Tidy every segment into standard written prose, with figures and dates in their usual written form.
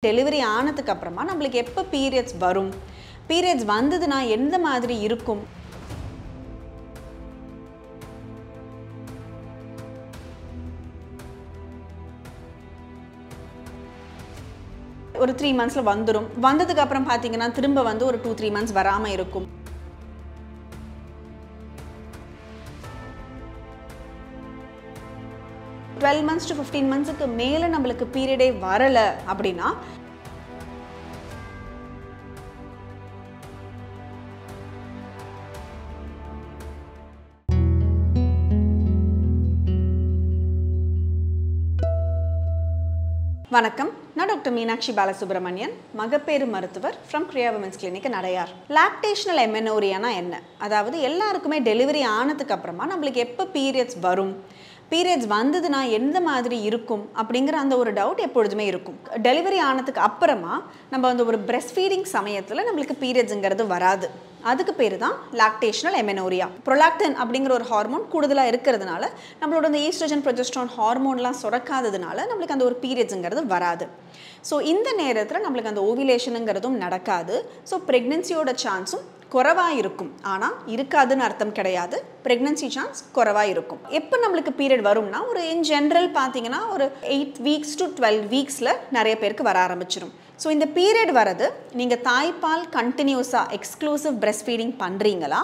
Delivery ஆனதுக்கு அப்புறமா நம்மளுக்கு எப்போ பீரியட்ஸ் வரும், பீரியட்ஸ் வந்ததுன்னா எந்த மாதிரி இருக்கும், ஒரு 3 monthsல வந்துடும். வந்ததுக்கு அப்புறம் பார்த்தீங்கன்னா திரும்ப வந்து ஒரு 2-3 months வராமல் இருக்கும். - 12 months to 15 monthsக்கு மேலே நம்மளுக்கு பீரியடே வரலை அப்படின்னா வணக்கம், நான் டாக்டர் மீனாட்சி பாலசுப்ரமணியன், மகப்பேறு மருத்துவர் from Kriya women's clinic Adyar. Lactational எமெனோரியானா என்ன? அதாவது எல்லாருக்குமே டெலிவரி ஆனதுக்கு அப்புறமா நம்மளுக்கு எப்போ பீரியட்ஸ் வரும், பீரியட்ஸ் வந்ததுன்னா எந்த மாதிரி இருக்கும் அப்படிங்கிற அந்த ஒரு டவுட் எப்பொழுதுமே இருக்கும். டெலிவரி ஆனதுக்கு அப்புறமா நம்ம வந்து ஒரு பிரெஸ்ட் ஃபீடிங் சமயத்தில் நம்மளுக்கு பீரியட்ஸுங்கிறது வராது. அதுக்கு பேர் தான் லாக்டேஷனல் எமெனோரியா. ப்ரொலாக்டின் அப்படிங்கிற ஒரு ஹார்மோன் கூடுதலாக இருக்கிறதுனால நம்மளோட அந்த ஈஸ்ட்ரோஜன் ப்ரொஜெஸ்ட்ரான் ஹார்மோன்லாம் சுரக்காததுனால நம்மளுக்கு அந்த ஒரு பீரியட்ஸுங்கிறது வராது. ஸோ இந்த நேரத்தில் நம்மளுக்கு அந்த ஓவிலேஷனுங்கிறதும் நடக்காது. ஸோ ப்ரெக்னென்சியோட சான்ஸும் குறைவாக இருக்கும். ஆனால் இருக்காதுன்னு அர்த்தம் கிடையாது, ப்ரெக்னென்சி சான்ஸ் குறைவாக இருக்கும். எப்போ நம்மளுக்கு பீரியட் வரும்னா ஒரு இன் ஜென்ரல் பார்த்தீங்கன்னா ஒரு 8 weeks to 12 weeksல நிறைய பேருக்கு வர ஆரம்பிச்சிடும். ஸோ இந்த பீரியட் வரது நீங்கள் தாய்ப்பால் கண்டினியூஸாக எக்ஸ்க்ளூசிவ் பிரெஸ்ட் ஃபீடிங் பண்ணுறீங்களா,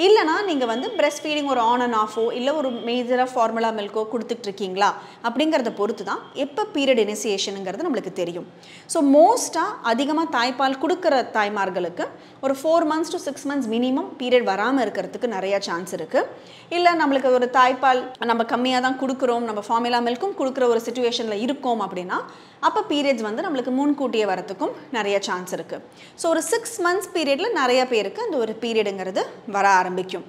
இல்லைனா நீங்கள் வந்து பிரெஸ்ட் ஃபீடிங் ஒரு ஆன் அண்ட் ஆஃபோ இல்லை ஒரு மேஜராக ஃபார்முலா மில்க்கோ கொடுத்துட்ருக்கீங்களா அப்படிங்கிறத பொறுத்து தான் எப்போ பீரியட் இனிஷியேஷனுங்கிறது நம்மளுக்கு தெரியும். ஸோ மோஸ்ட்டாக அதிகமாக தாய்ப்பால் கொடுக்குற தாய்மார்களுக்கு ஒரு 4 months to 6 months minimum period வராமல் இருக்கிறதுக்கு நிறையா சான்ஸ் இருக்குது. இல்லை நம்மளுக்கு ஒரு தாய்ப்பால் நம்ம கம்மியாக தான் கொடுக்குறோம், நம்ம ஃபார்முலா மில்க்கும் கொடுக்குற ஒரு சிச்சுவேஷனில் இருக்கோம் அப்படின்னா அப்போ பீரியட்ஸ் வந்து நம்மளுக்கு முன்கூட்டியே வரத்துக்கும் நிறைய சான்ஸ் இருக்குது. ஸோ ஒரு 6 months பீரியடில் நிறைய பேருக்கு அந்த ஒரு பீரியடுங்கிறது வர ஆரம்பிக்கும்.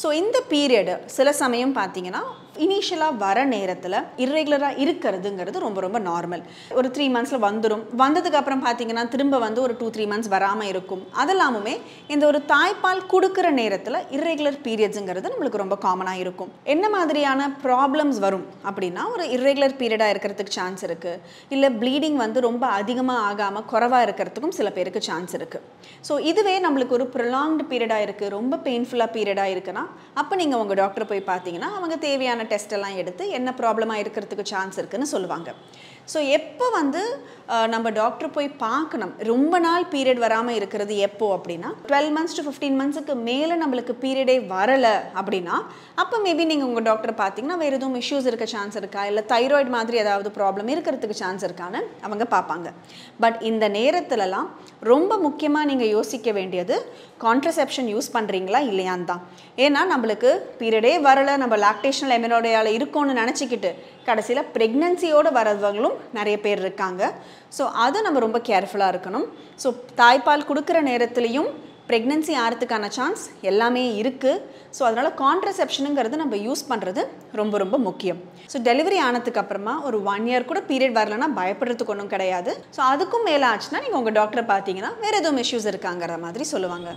ஸோ இந்த பீரியடு சில சமயம் பார்த்தீங்கன்னா இனிஷியலாக வர நேரத்தில் இர்ரெகுலராக இருக்கிறதுங்கிறது ரொம்ப ரொம்ப நார்மல். ஒரு 3 monthsல வந்துடும். வந்ததுக்கு அப்புறம் பார்த்தீங்கன்னா திரும்ப வந்து ஒரு 2-3 months வராமல் இருக்கும். அதெல்லாமுமே இந்த ஒரு தாய்ப்பால் கொடுக்குற நேரத்தில் இர்ரெகுலர் பீரியட்ஸுங்கிறது நம்மளுக்கு ரொம்ப காமனாக இருக்கும். என்ன மாதிரியான ப்ராப்ளம்ஸ் வரும் அப்படின்னா ஒரு இர்ரெகுலர் பீரியடாக இருக்கிறதுக்கு சான்ஸ் இருக்குது, இல்லை ப்ளீடிங் வந்து ரொம்ப அதிகமாக ஆகாமல் குறைவாக இருக்கிறதுக்கும் சில பேருக்கு சான்ஸ் இருக்குது. ஸோ இதுவே நம்மளுக்கு ஒரு ப்ரொலாங்டு பீரியடாக இருக்குது, ரொம்ப பெயின்ஃபுல்லாக பீரியடாக இருக்குன்னா அப்போ நீங்கள் உங்கள் டாக்டரை போய் பார்த்தீங்கன்னா அவங்க தேவையான டெஸ்ட் எல்லாம் எடுத்து என்ன ப்ராப்ளமாக இருக்கிறதுக்கு சான்ஸ் இருக்குன்னு சொல்லுவாங்க. ஸோ எப்போ வந்து நம்ம டாக்டர் போய் பார்க்கணும், ரொம்ப நாள் பீரியட் வராமல் இருக்கிறது எப்போ அப்படின்னா 12 months to 15 monthsக்கு மேலே நம்மளுக்கு பீரியடே வரலை அப்படின்னா அப்போ மேபி நீங்கள் உங்கள் டாக்டரை பார்த்தீங்கன்னா வேறு எதுவும் இஷ்யூஸ் இருக்க சான்ஸ் இருக்கா, இல்லை தைராய்டு மாதிரி ஏதாவது ப்ராப்ளம் இருக்கிறதுக்கு சான்ஸ் இருக்கான்னு அவங்க பார்ப்பாங்க. பட் இந்த நேரத்துலலாம் ரொம்ப முக்கியமாக நீங்கள் யோசிக்க வேண்டியது கான்ட்ரசெப்ஷன் யூஸ் பண்ணுறீங்களா இல்லையான்னு தான். ஏன்னா நம்மளுக்கு பீரியடே வரலை, நம்ம லாக்டேஷனல் எமெனோரியாவில் இருக்கோன்னு நினச்சிக்கிட்டு கடைசியில் ப்ரெக்னென்சியோடு வரவங்களும் நிறைய பேர் இருக்காங்க. ஸோ அதை நம்ம ரொம்ப கேர்ஃபுல்லாக இருக்கணும். ஸோ தாய்ப்பால் கொடுக்குற நேரத்துலையும் ப்ரெக்னென்சி ஆகிறதுக்கான சான்ஸ் எல்லாமே இருக்குது. ஸோ அதனால் கான்ட்ரசெப்ஷனுங்கிறது நம்ம யூஸ் பண்ணுறது ரொம்ப ரொம்ப முக்கியம். ஸோ டெலிவரி ஆனதுக்கு அப்புறமா ஒரு 1 year கூட பீரியட் வரலன்னா பயப்படுறதுக்கு ஒன்றும் கிடையாது. ஸோ அதுக்கும் மேலே ஆச்சுன்னா நீங்கள் உங்கள் டாக்டரை பார்த்தீங்கன்னா வேறு எதுவும் இஷ்யூஸ் இருக்காங்கிற மாதிரி சொல்லுவாங்க.